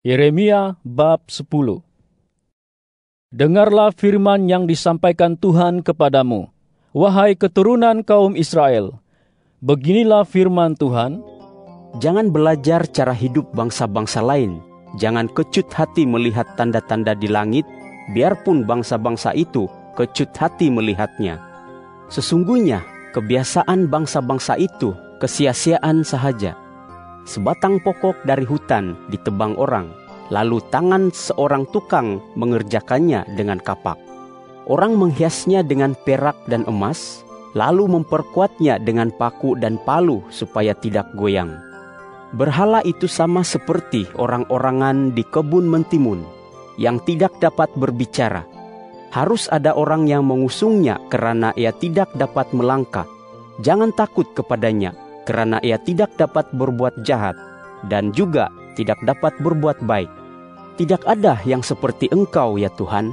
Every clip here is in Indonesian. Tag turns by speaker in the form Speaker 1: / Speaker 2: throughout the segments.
Speaker 1: Yeremia bab 10. Dengarlah firman yang disampaikan Tuhan kepadamu, wahai keturunan kaum Israel. Beginilah firman Tuhan:
Speaker 2: Jangan belajar cara hidup bangsa-bangsa lain. Jangan kecut hati melihat tanda-tanda di langit, biarpun bangsa-bangsa itu kecut hati melihatnya. Sesungguhnya kebiasaan bangsa-bangsa itu kesia-siaan sahaja. Sebatang pokok dari hutan ditebang orang, lalu tangan seorang tukang mengerjakannya dengan kapak. Orang menghiasnya dengan perak dan emas, lalu memperkuatnya dengan paku dan palu supaya tidak goyang. Berhala itu sama seperti orang-orangan di kebun mentimun yang tidak dapat berbicara. Harus ada orang yang mengusungnya karena ia tidak dapat melangkah. Jangan takut kepadanya, karena ia tidak dapat berbuat jahat dan juga tidak dapat berbuat baik. Tidak ada yang seperti Engkau, ya Tuhan.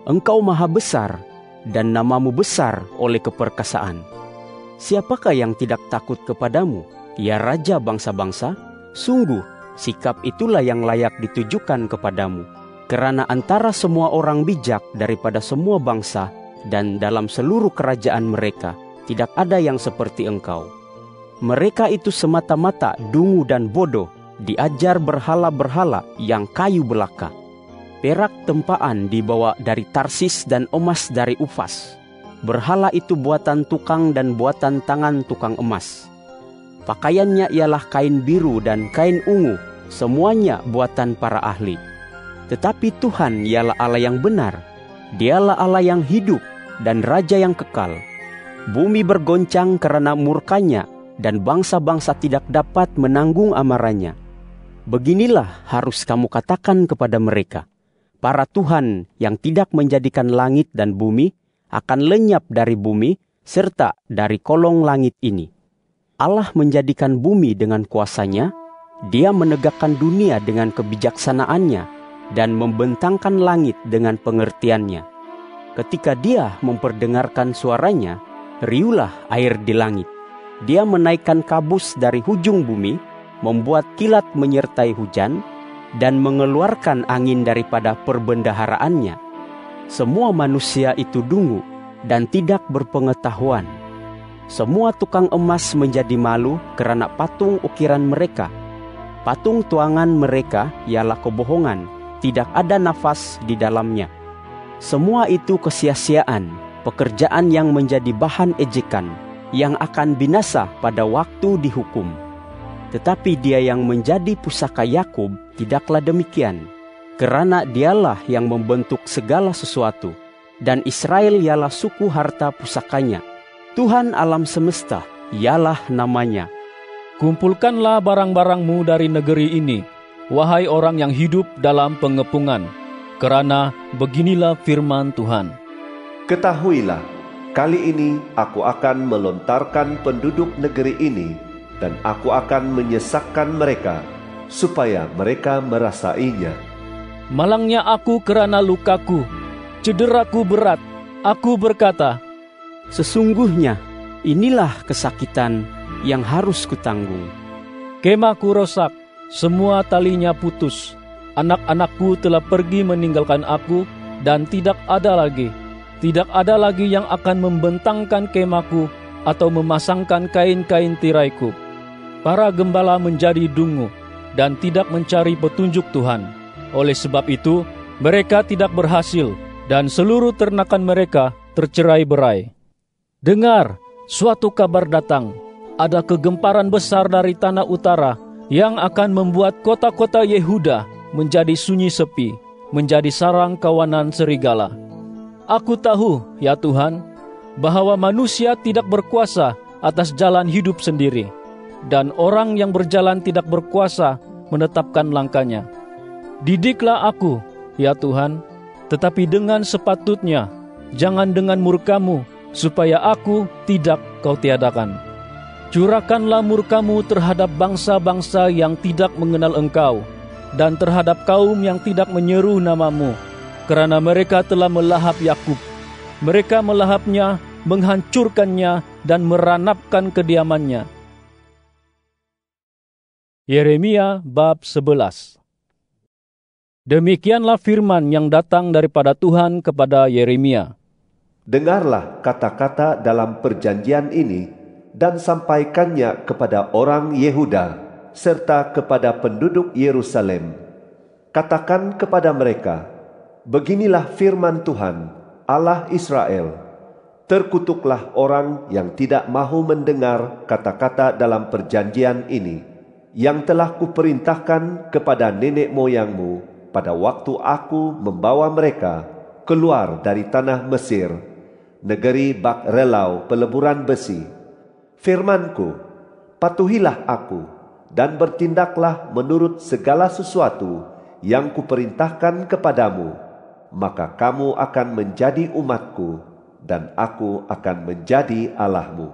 Speaker 2: Engkau maha besar dan namamu besar oleh keperkasaan. Siapakah yang tidak takut kepadamu, ya Raja bangsa-bangsa? Sungguh, sikap itulah yang layak ditujukan kepadamu. Karena antara semua orang bijak daripada semua bangsa dan dalam seluruh kerajaan mereka, tidak ada yang seperti Engkau. Mereka itu semata-mata dungu dan bodoh, diajar berhala-berhala yang kayu belaka. Perak tempaan dibawa dari Tarsis dan emas dari Ufas. Berhala itu buatan tukang dan buatan tangan tukang emas. Pakaiannya ialah kain biru dan kain ungu, semuanya buatan para ahli. Tetapi Tuhan ialah Allah yang benar. Dialah Allah yang hidup dan Raja yang kekal. Bumi bergoncang karena murkanya, dan bangsa-bangsa tidak dapat menanggung amarahnya. Beginilah harus kamu katakan kepada mereka: para tuhan yang tidak menjadikan langit dan bumi akan lenyap dari bumi serta dari kolong langit ini. Allah menjadikan bumi dengan kuasanya, Dia menegakkan dunia dengan kebijaksanaannya dan membentangkan langit dengan pengertiannya. Ketika Dia memperdengarkan suaranya, riuhlah air di langit. Dia menaikkan kabus dari hujung bumi, membuat kilat menyertai hujan, dan mengeluarkan angin daripada perbendaharaannya. Semua manusia itu dungu dan tidak berpengetahuan. Semua tukang emas menjadi malu karena patung ukiran mereka. Patung tuangan mereka ialah kebohongan, tidak ada nafas di dalamnya. Semua itu kesia-siaan, pekerjaan yang menjadi bahan ejekan, yang akan binasa pada waktu dihukum. Tetapi Dia yang menjadi pusaka Yakub tidaklah demikian, karena Dialah yang membentuk segala sesuatu, dan Israel ialah suku harta pusakanya. Tuhan alam semesta ialah namanya.
Speaker 1: Kumpulkanlah barang-barangmu dari negeri ini, wahai orang yang hidup dalam pengepungan, karena beginilah firman Tuhan.
Speaker 3: Ketahuilah, kali ini aku akan melontarkan penduduk negeri ini, dan aku akan menyesakkan mereka, supaya mereka merasainya.
Speaker 1: Malangnya aku karena lukaku, cederaku berat. Aku berkata,
Speaker 2: sesungguhnya inilah kesakitan yang harus kutanggung.
Speaker 1: Kemahku rosak, semua talinya putus. Anak-anakku telah pergi meninggalkan aku, dan tidak ada lagi yang akan membentangkan kemahku atau memasangkan kain-kain tiraiku. Para gembala menjadi dungu dan tidak mencari petunjuk Tuhan. Oleh sebab itu, mereka tidak berhasil dan seluruh ternakan mereka tercerai-berai. Dengar, suatu kabar datang. Ada kegemparan besar dari tanah utara yang akan membuat kota-kota Yehuda menjadi sunyi sepi, menjadi sarang kawanan serigala. Aku tahu, ya Tuhan, bahwa manusia tidak berkuasa atas jalan hidup sendiri, dan orang yang berjalan tidak berkuasa menetapkan langkahnya. Didiklah aku, ya Tuhan, tetapi dengan sepatutnya, jangan dengan murka-Mu, supaya aku tidak Kau tiadakan. Curahkanlah murka-Mu terhadap bangsa-bangsa yang tidak mengenal Engkau, dan terhadap kaum yang tidak menyeru nama-Mu, karena mereka telah melahap Yakub. Mereka melahapnya, menghancurkannya, dan meranapkan kediamannya. Yeremia bab 11. Demikianlah firman yang datang daripada Tuhan kepada Yeremia.
Speaker 3: Dengarlah kata-kata dalam perjanjian ini dan sampaikannya kepada orang Yehuda serta kepada penduduk Yerusalem. Katakan kepada mereka, beginilah firman Tuhan, Allah Israel. Terkutuklah orang yang tidak mahu mendengar kata-kata dalam perjanjian ini, yang telah kuperintahkan kepada nenek moyangmu pada waktu aku membawa mereka keluar dari tanah Mesir, negeri bak relau peleburan besi. Firmanku, patuhilah aku dan bertindaklah menurut segala sesuatu yang kuperintahkan kepadamu, maka kamu akan menjadi umatku dan aku akan menjadi Allahmu.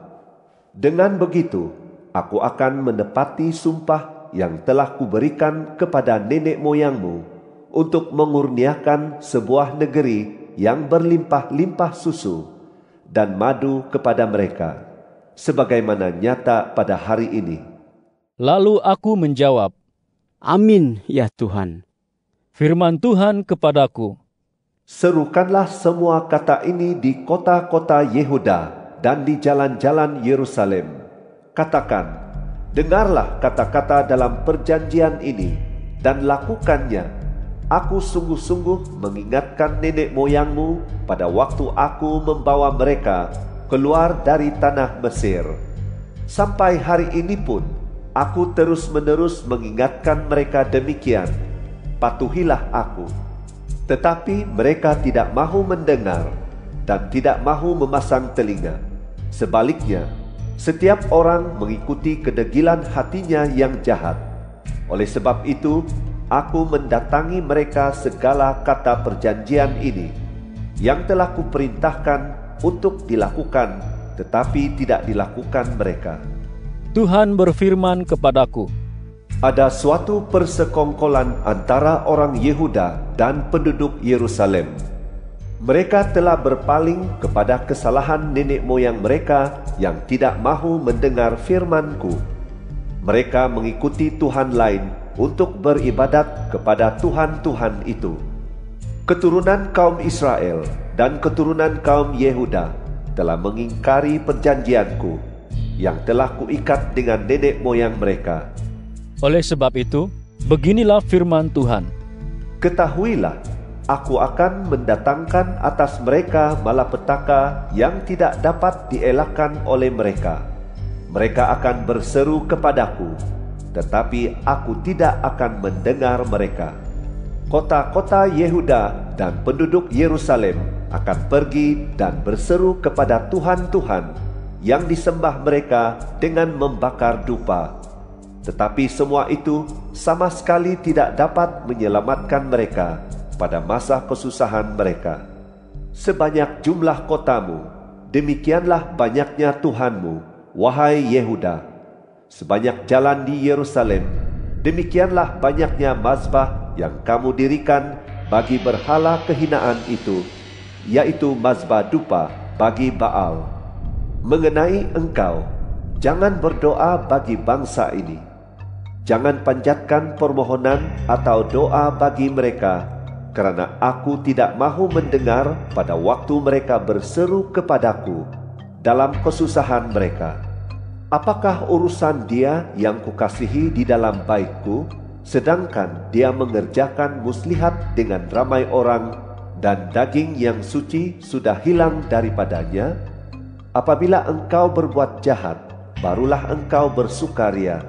Speaker 3: Dengan begitu, aku akan menepati sumpah yang telah kuberikan kepada nenek moyangmu untuk mengurniakan sebuah negeri yang berlimpah-limpah susu dan madu kepada mereka, sebagaimana nyata pada hari ini.
Speaker 1: Lalu aku menjawab,
Speaker 2: Amin, ya Tuhan.
Speaker 1: Firman Tuhan kepadaku,
Speaker 3: serukanlah semua kata ini di kota-kota Yehuda dan di jalan-jalan Yerusalem. Katakan, dengarlah kata-kata dalam perjanjian ini dan lakukannya. Aku sungguh-sungguh mengingatkan nenek moyangmu pada waktu aku membawa mereka keluar dari tanah Mesir. Sampai hari ini pun, aku terus-menerus mengingatkan mereka demikian, patuhilah aku. Tetapi mereka tidak mahu mendengar dan tidak mahu memasang telinga. Sebaliknya, setiap orang mengikuti kedegilan hatinya yang jahat. Oleh sebab itu, aku mendatangi mereka segala kata perjanjian ini, yang telah kuperintahkan untuk dilakukan, tetapi tidak dilakukan mereka.
Speaker 1: Tuhan berfirman kepadaku,
Speaker 3: ada suatu persekongkolan antara orang Yehuda dan penduduk Yerusalem. Mereka telah berpaling kepada kesalahan nenek moyang mereka yang tidak mahu mendengar firman-Ku. Mereka mengikuti tuhan lain untuk beribadat kepada tuhan-tuhan itu. Keturunan kaum Israel dan keturunan kaum Yehuda telah mengingkari perjanjian-Ku yang telah kuikat dengan nenek moyang mereka.
Speaker 1: Oleh sebab itu, beginilah firman Tuhan.
Speaker 3: Ketahuilah, aku akan mendatangkan atas mereka malapetaka yang tidak dapat dielakkan oleh mereka. Mereka akan berseru kepadaku, tetapi aku tidak akan mendengar mereka. Kota-kota Yehuda dan penduduk Yerusalem akan pergi dan berseru kepada tuhan-tuhan yang disembah mereka dengan membakar dupa. Tetapi semua itu sama sekali tidak dapat menyelamatkan mereka pada masa kesusahan mereka. Sebanyak jumlah kotamu, demikianlah banyaknya Tuhanmu, wahai Yehuda. Sebanyak jalan di Yerusalem, demikianlah banyaknya mazbah yang kamu dirikan bagi berhala kehinaan itu, yaitu mazbah dupa bagi Baal. Mengenai engkau, jangan berdoa bagi bangsa ini. Jangan panjatkan permohonan atau doa bagi mereka, kerana aku tidak mahu mendengar pada waktu mereka berseru kepadaku dalam kesusahan mereka. Apakah urusan dia yang kukasihi di dalam baitku, sedangkan dia mengerjakan muslihat dengan ramai orang dan daging yang suci sudah hilang daripadanya? Apabila engkau berbuat jahat, barulah engkau bersukaria.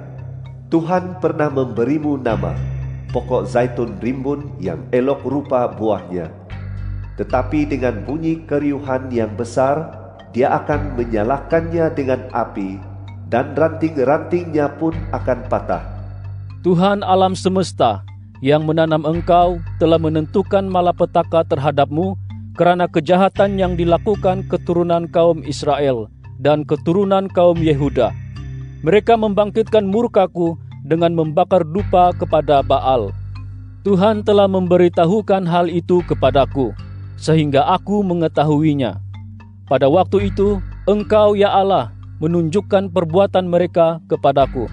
Speaker 3: Tuhan pernah memberimu nama, pokok zaitun rimbun yang elok rupa buahnya. Tetapi dengan bunyi keriuhan yang besar, dia akan menyalakannya dengan api, dan ranting-rantingnya pun akan patah.
Speaker 1: Tuhan alam semesta yang menanam engkau telah menentukan malapetaka terhadapmu kerana kejahatan yang dilakukan keturunan kaum Israel dan keturunan kaum Yehuda. Mereka membangkitkan murkaku dengan membakar dupa kepada Baal. Tuhan telah memberitahukan hal itu kepadaku, sehingga aku mengetahuinya. Pada waktu itu, engkau ya Allah menunjukkan perbuatan mereka kepadaku.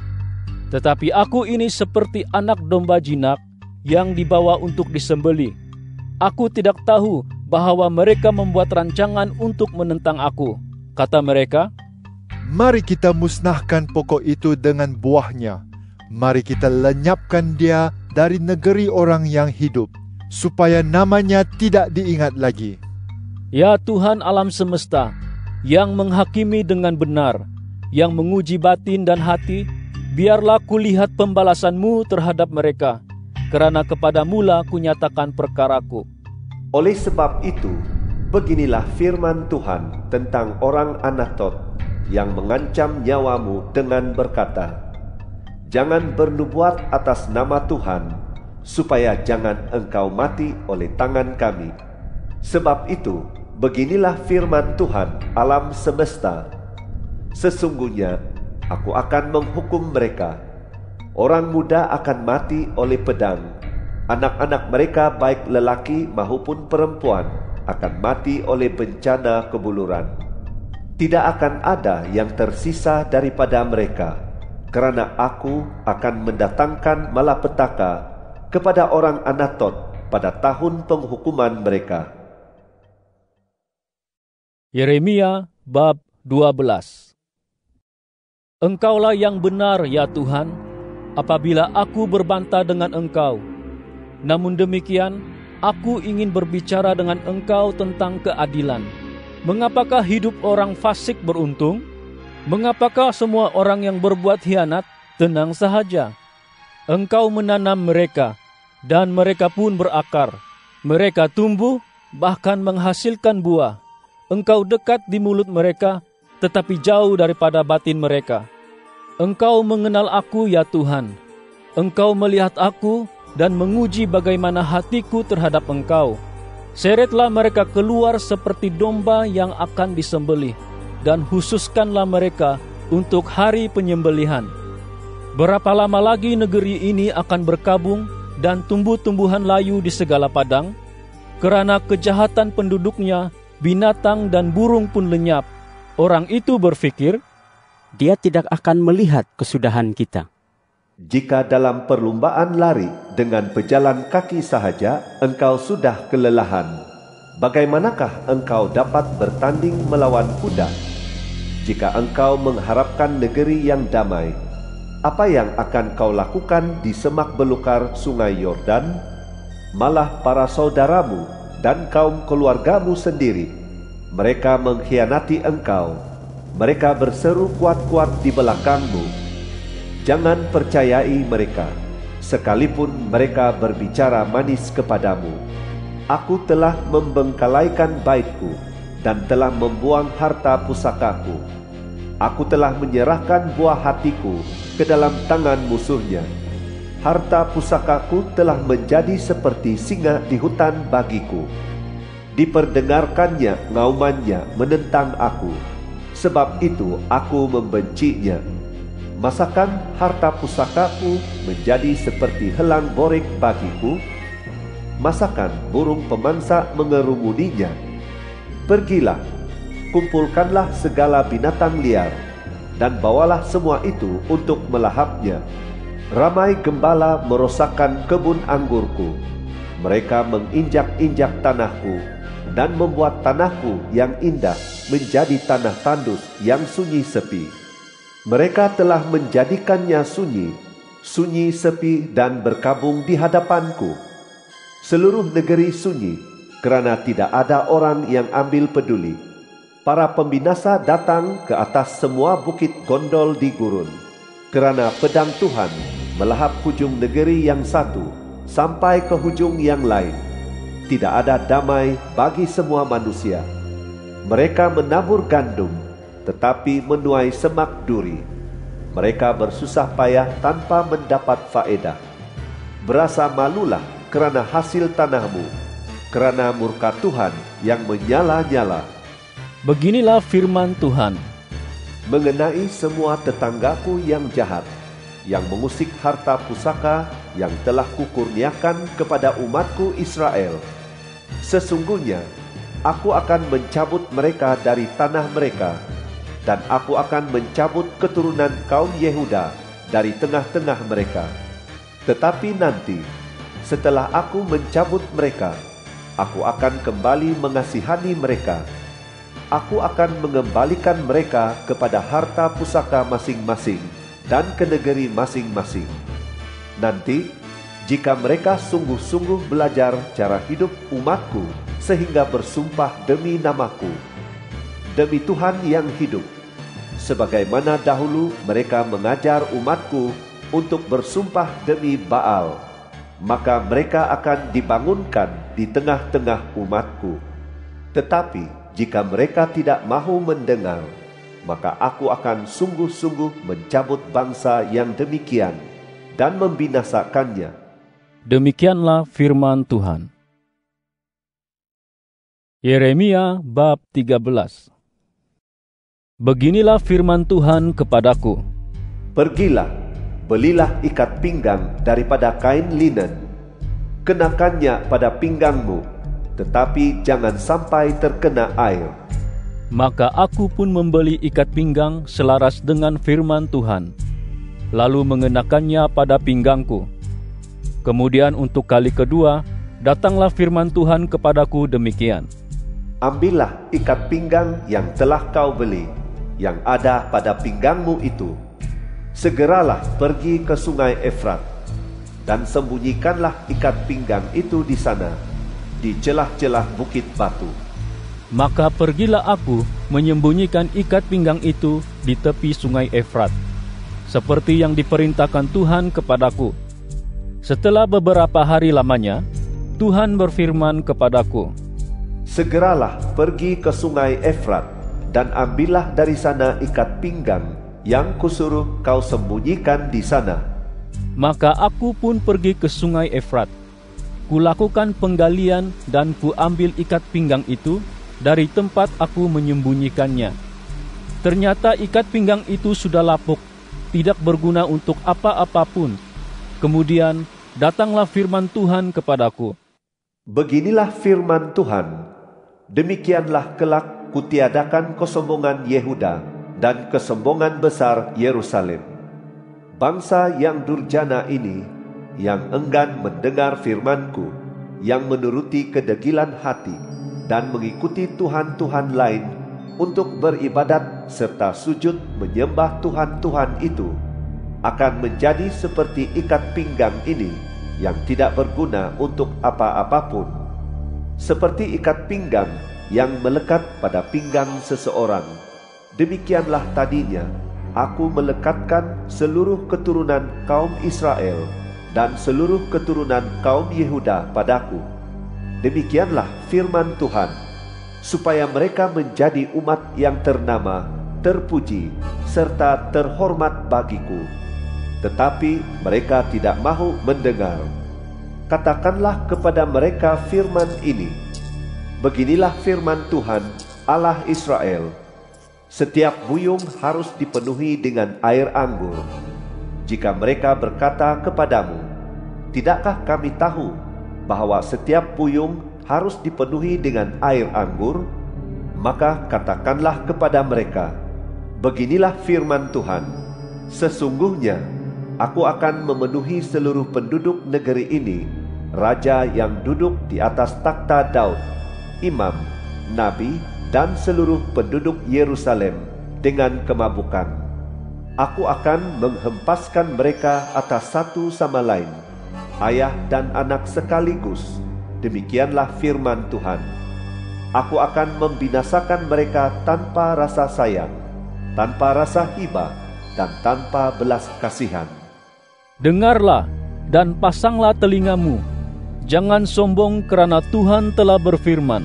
Speaker 1: Tetapi aku ini seperti anak domba jinak yang dibawa untuk disembelih. Aku tidak tahu bahwa mereka membuat rancangan untuk menentang aku. Kata mereka,
Speaker 4: "Mari kita musnahkan pokok itu dengan buahnya. Mari kita lenyapkan dia dari negeri orang yang hidup, supaya namanya tidak diingat lagi."
Speaker 1: Ya Tuhan alam semesta, yang menghakimi dengan benar, yang menguji batin dan hati, biarlah kulihat pembalasan-Mu terhadap mereka, kerana kepadamu-lah kunyatakan perkaraku.
Speaker 3: Oleh sebab itu, beginilah firman Tuhan tentang orang Anatot yang mengancam nyawamu dengan berkata, "Jangan bernubuat atas nama Tuhan, supaya jangan engkau mati oleh tangan kami." Sebab itu, beginilah firman Tuhan alam semesta, "Sesungguhnya aku akan menghukum mereka. Orang muda akan mati oleh pedang, anak-anak mereka baik lelaki maupun perempuan akan mati oleh bencana kebuluran. Tidak akan ada yang tersisa daripada mereka, kerana aku akan mendatangkan malapetaka kepada orang Anatot pada tahun penghukuman mereka."
Speaker 1: Yeremia bab 12. Engkaulah yang benar, ya Tuhan, apabila aku berbantah dengan Engkau. Namun demikian, aku ingin berbicara dengan Engkau tentang keadilan. Mengapakah hidup orang fasik beruntung? Mengapakah semua orang yang berbuat hianat tenang sahaja? Engkau menanam mereka, dan mereka pun berakar. Mereka tumbuh, bahkan menghasilkan buah. Engkau dekat di mulut mereka, tetapi jauh daripada batin mereka. Engkau mengenal aku, ya Tuhan. Engkau melihat aku dan menguji bagaimana hatiku terhadap Engkau. Seretlah mereka keluar seperti domba yang akan disembelih, dan khususkanlah mereka untuk hari penyembelihan. Berapa lama lagi negeri ini akan berkabung dan tumbuh-tumbuhan layu di segala padang? Kerana kejahatan penduduknya, binatang dan burung pun lenyap. Orang itu berfikir,
Speaker 2: Dia tidak akan melihat kesudahan kita.
Speaker 3: Jika dalam perlumbaan lari dengan pejalan kaki sahaja engkau sudah kelelahan, bagaimanakah engkau dapat bertanding melawan kuda? Jika engkau mengharapkan negeri yang damai, apa yang akan kau lakukan di semak belukar sungai Yordan? Malah para saudaramu dan kaum keluargamu sendiri, mereka mengkhianati engkau. Mereka berseru kuat-kuat di belakangmu. Jangan percayai mereka, sekalipun mereka berbicara manis kepadamu. Aku telah membengkalaikan baitku dan telah membuang harta pusakaku. Aku telah menyerahkan buah hatiku ke dalam tangan musuhnya. Harta pusakaku telah menjadi seperti singa di hutan bagiku. Diperdengarkannya ngaumannya menentang aku. Sebab itu aku membencinya. Masakan harta pusakaku menjadi seperti helang borek bagiku? Masakan burung pemansa mengerumuninya? Pergilah, kumpulkanlah segala binatang liar, dan bawalah semua itu untuk melahapnya. Ramai gembala merosakkan kebun anggurku. Mereka menginjak-injak tanahku dan membuat tanahku yang indah menjadi tanah tandus yang sunyi sepi. Mereka telah menjadikannya sunyi, sunyi sepi dan berkabung di hadapanku. Seluruh negeri sunyi, kerana tidak ada orang yang ambil peduli. Para pembinasa datang ke atas semua bukit gondol di gurun, kerana pedang Tuhan melahap hujung negeri yang satu sampai ke hujung yang lain. Tidak ada damai bagi semua manusia. Mereka menabur gandum, tetapi menuai semak duri. Mereka bersusah payah tanpa mendapat faedah. Berasa malulah kerana hasil tanahmu, kerana murka Tuhan yang menyala-nyala.
Speaker 1: beginilah firman Tuhan.
Speaker 3: Mengenai semua tetanggaku yang jahat, yang mengusik harta pusaka yang telah kukurniakan kepada umatku Israel, sesungguhnya aku akan mencabut mereka dari tanah mereka, dan aku akan mencabut keturunan kaum Yehuda dari tengah-tengah mereka. Tetapi nanti, setelah aku mencabut mereka, aku akan kembali mengasihani mereka. Aku akan mengembalikan mereka kepada harta pusaka masing-masing dan ke negeri masing-masing. Nanti, jika mereka sungguh-sungguh belajar cara hidup umatku sehingga bersumpah demi namaku, demi Tuhan yang hidup, sebagaimana dahulu mereka mengajar umatku untuk bersumpah demi Baal, maka mereka akan dibangunkan di tengah-tengah umatku. Tetapi jika mereka tidak mahu mendengar, maka aku akan sungguh-sungguh mencabut bangsa yang demikian dan membinasakannya.
Speaker 1: Demikianlah firman Tuhan. Yeremia bab 13. Beginilah firman Tuhan kepadaku.
Speaker 3: Pergilah, belilah ikat pinggang daripada kain linen, kenakannya pada pinggangmu, tetapi jangan sampai terkena air.
Speaker 1: Maka aku pun membeli ikat pinggang selaras dengan firman Tuhan, lalu mengenakannya pada pinggangku. Kemudian untuk kali kedua, datanglah firman Tuhan kepadaku demikian.
Speaker 3: Ambillah ikat pinggang yang telah kau beli, yang ada pada pinggangmu itu. Segeralah pergi ke sungai Efrat, dan sembunyikanlah ikat pinggang itu di sana, di celah-celah bukit batu.
Speaker 1: Maka pergilah aku menyembunyikan ikat pinggang itu di tepi sungai Efrat, seperti yang diperintahkan Tuhan kepadaku. Setelah beberapa hari lamanya, Tuhan berfirman kepadaku,
Speaker 3: segeralah pergi ke sungai Efrat, dan ambillah dari sana ikat pinggang yang kusuruh kau sembunyikan di sana.
Speaker 1: Maka aku pun pergi ke sungai Efrat. Kulakukan penggalian dan kuambil ikat pinggang itu dari tempat aku menyembunyikannya. Ternyata ikat pinggang itu sudah lapuk, tidak berguna untuk apa-apapun. Kemudian datanglah firman Tuhan kepadaku.
Speaker 3: Beginilah firman Tuhan, demikianlah kelak kutiadakan kesombongan Yehuda dan kesombongan besar Yerusalem. Bangsa yang durjana ini, yang enggan mendengar firman-Ku, yang menuruti kedegilan hati dan mengikuti tuhan-tuhan lain untuk beribadat serta sujud menyembah tuhan-tuhan itu, akan menjadi seperti ikat pinggang ini yang tidak berguna untuk apa-apapun, seperti ikat pinggang yang melekat pada pinggang seseorang. Demikianlah tadinya aku melekatkan seluruh keturunan kaum Israel dan seluruh keturunan kaum Yehuda padaku. Demikianlah firman Tuhan, supaya mereka menjadi umat yang ternama, terpuji, serta terhormat bagiku. Tetapi mereka tidak mahu mendengar. Katakanlah kepada mereka firman ini, beginilah firman Tuhan, Allah Israel, setiap buyung harus dipenuhi dengan air anggur. Jika mereka berkata kepadamu, tidakkah kami tahu bahwa setiap buyung harus dipenuhi dengan air anggur? Maka katakanlah kepada mereka, beginilah firman Tuhan, sesungguhnya aku akan memenuhi seluruh penduduk negeri ini, raja yang duduk di atas takhta Daud, imam, nabi, dan seluruh penduduk Yerusalem dengan kemabukan. Aku akan menghempaskan mereka atas satu sama lain, ayah dan anak sekaligus. Demikianlah firman Tuhan. Aku akan membinasakan mereka tanpa rasa sayang, tanpa rasa hibah, dan tanpa belas kasihan.
Speaker 1: Dengarlah dan pasanglah telingamu. Jangan sombong kerana Tuhan telah berfirman.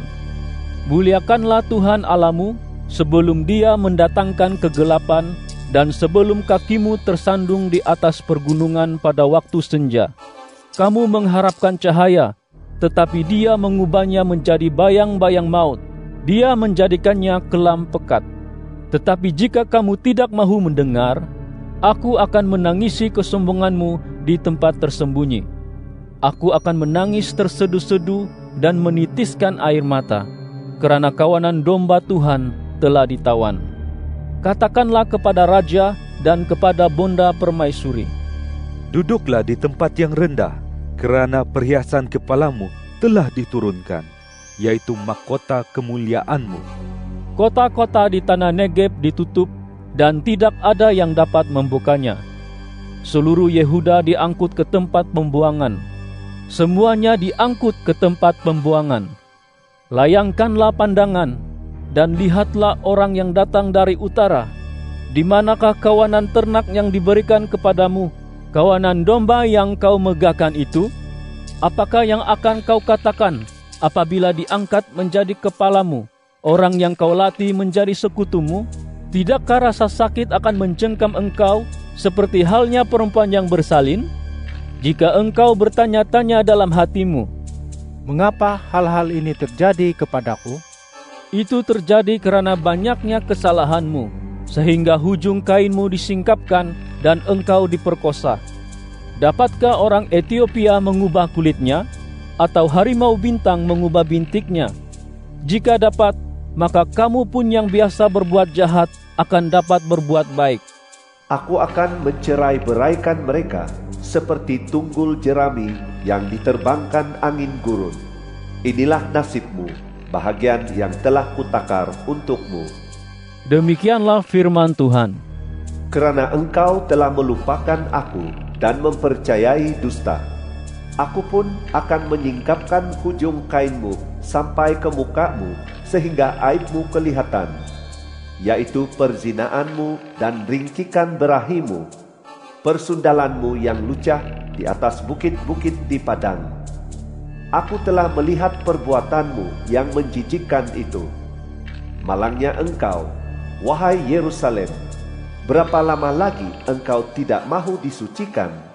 Speaker 1: Muliakanlah Tuhan Allahmu sebelum Dia mendatangkan kegelapan dan sebelum kakimu tersandung di atas pergunungan pada waktu senja. Kamu mengharapkan cahaya, tetapi Dia mengubahnya menjadi bayang-bayang maut. Dia menjadikannya kelam pekat. Tetapi jika kamu tidak mahu mendengar, aku akan menangisi kesombonganmu di tempat tersembunyi. Aku akan menangis tersedu-sedu dan menitiskan air mata, kerana kawanan domba Tuhan telah ditawan. Katakanlah kepada raja dan kepada bonda permaisuri,
Speaker 5: duduklah di tempat yang rendah, Kerana perhiasan kepalamu telah diturunkan, yaitu mahkota kemuliaanmu.
Speaker 1: Kota-kota di tanah Negeb ditutup dan tidak ada yang dapat membukanya. Seluruh Yehuda diangkut ke tempat pembuangan. Semuanya diangkut ke tempat pembuangan. Layangkanlah pandangan dan lihatlah orang yang datang dari utara. Di manakah kawanan ternak yang diberikan kepadamu, kawanan domba yang kau megahkan itu? Apakah yang akan kau katakan apabila diangkat menjadi kepalamu, orang yang kau latih menjadi sekutumu? Tidakkah rasa sakit akan mencengkam engkau seperti halnya perempuan yang bersalin? Jika engkau bertanya-tanya dalam hatimu,
Speaker 6: mengapa hal-hal ini terjadi kepadaku?
Speaker 1: Itu terjadi karena banyaknya kesalahanmu, sehingga hujung kainmu disingkapkan dan engkau diperkosa. Dapatkah orang Ethiopia mengubah kulitnya, atau harimau bintang mengubah bintiknya? Jika dapat, maka kamu pun yang biasa berbuat jahat akan dapat berbuat baik.
Speaker 3: Aku akan mencerai-beraikan mereka seperti tunggul jerami yang diterbangkan angin gurun. Inilah nasibmu, bahagian yang telah kutakar untukmu.
Speaker 1: Demikianlah firman Tuhan.
Speaker 3: Kerana engkau telah melupakan aku dan mempercayai dusta, aku pun akan menyingkapkan hujung kainmu sampai ke mukamu sehingga aibmu kelihatan, yaitu perzinaanmu dan ringkikan berahimu, persundalanmu yang lucah di atas bukit-bukit di padang. Aku telah melihat perbuatanmu yang menjijikkan itu. Malangnya engkau, wahai Yerusalem, berapa lama lagi engkau tidak mahu disucikan?